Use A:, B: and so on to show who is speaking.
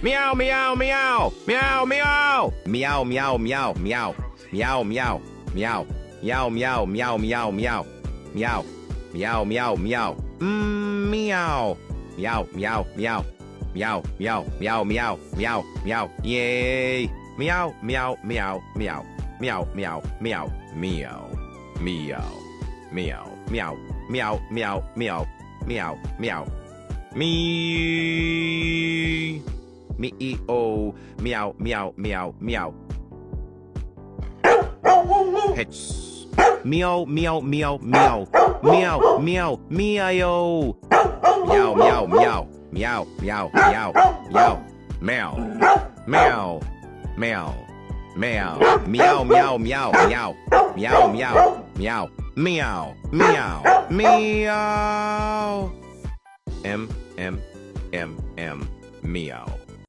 A: Meow, meow, meow. Meow, meow. Meow, meow, meow, meow. Meow, meow, meow. Meow, meow, meow, meow, meow. Meow. Meow, meow, meow. Meow. Meow, meow, meow. Meow, meow, meow, meow, meow, meow. Yay. Meow, meow, meow, meow. Meow, meow, meow, meow. Meow. Meow, meow, meow, meow, meow. Meow, meow. Me. Me-o. Meow, meow, meow, meow. Hits. Meow, meow, meow, meow. Meow, meow, meow. Meow, meow, meow. Meow, meow, meow, meow. Meow. Meow. Meow. Meow. Meow, meow, meow, meow. Meow, meow, meow. Meow. Meow. Meow. M, M, M, M. Meow.